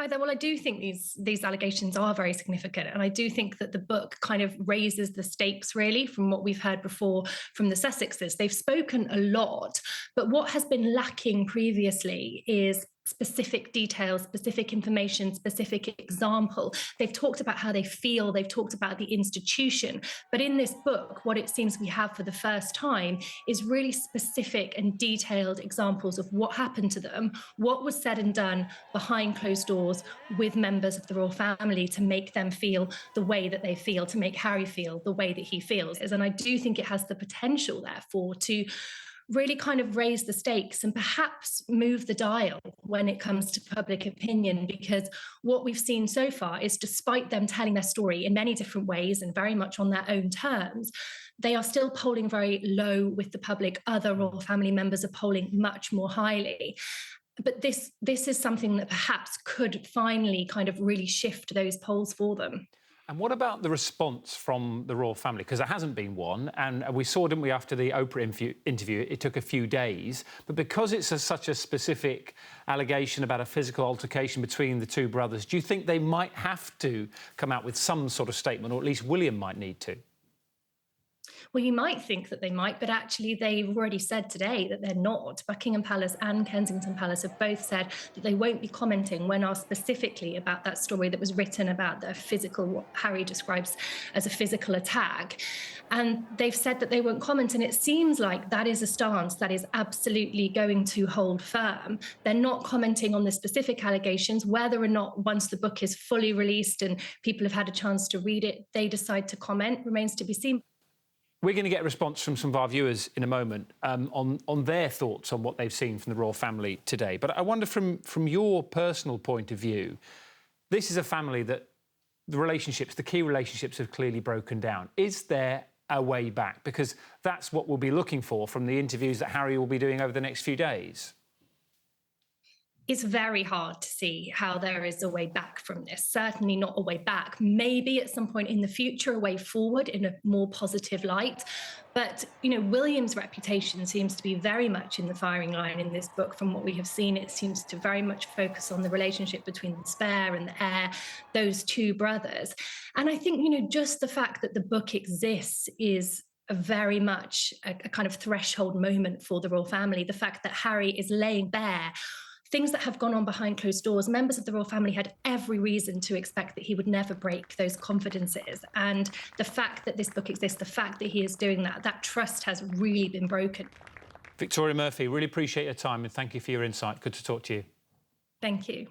Hi there. Well, I do think these allegations are very significant, and I do think that the book kind of raises the stakes really from what we've heard before from the Sussexes. They've spoken a lot, but what has been lacking previously is specific details, specific information, specific example. They've talked about how they feel, they've talked about the institution, but in this book, what it seems we have for the first time is really specific and detailed examples of what happened to them, what was said and done behind closed doors with members of the royal family to make them feel the way that they feel, to make Harry feel the way that he feels. And I do think it has the potential, therefore, to really kind of raise the stakes and perhaps move the dial when it comes to public opinion, because what we've seen so far is, despite them telling their story in many different ways and very much on their own terms, they are still polling very low with the public. Other royal family members are polling much more highly. But this is something that perhaps could finally kind of really shift those polls for them. And what about the response from the royal family? Because there hasn't been one, and we saw, didn't we, after the Oprah interview, it took a few days. But because it's such a specific allegation about a physical altercation between the two brothers, do you think they might have to come out with some sort of statement, or at least William might need to? Well, you might think that they might, but actually they've already said today that they're not. Buckingham Palace and Kensington Palace have both said that they won't be commenting when asked specifically about that story that was written about the physical, what Harry describes as a physical attack. And they've said that they won't comment. And it seems like that is a stance that is absolutely going to hold firm. They're not commenting on the specific allegations. Whether or not, once the book is fully released and people have had a chance to read it, they decide to comment remains to be seen. We're going to get a response from some of our viewers in a moment on their thoughts on what they've seen from the royal family today. But I wonder, from your personal point of view, this is a family that the key relationships have clearly broken down. Is there a way back? Because that's what we'll be looking for from the interviews that Harry will be doing over the next few days. It's very hard to see how there is a way back from this. Certainly not a way back. Maybe at some point in the future, a way forward in a more positive light. But, William's reputation seems to be very much in the firing line in this book. From what we have seen, it seems to very much focus on the relationship between the spare and the heir, those two brothers. And I think, just the fact that the book exists is very much a kind of threshold moment for the royal family. The fact that Harry is laying bare things that have gone on behind closed doors. Members of the royal family had every reason to expect that he would never break those confidences. And the fact that this book exists, the fact that he is doing that trust has really been broken. Victoria Murphy, really appreciate your time and thank you for your insight. Good to talk to you. Thank you.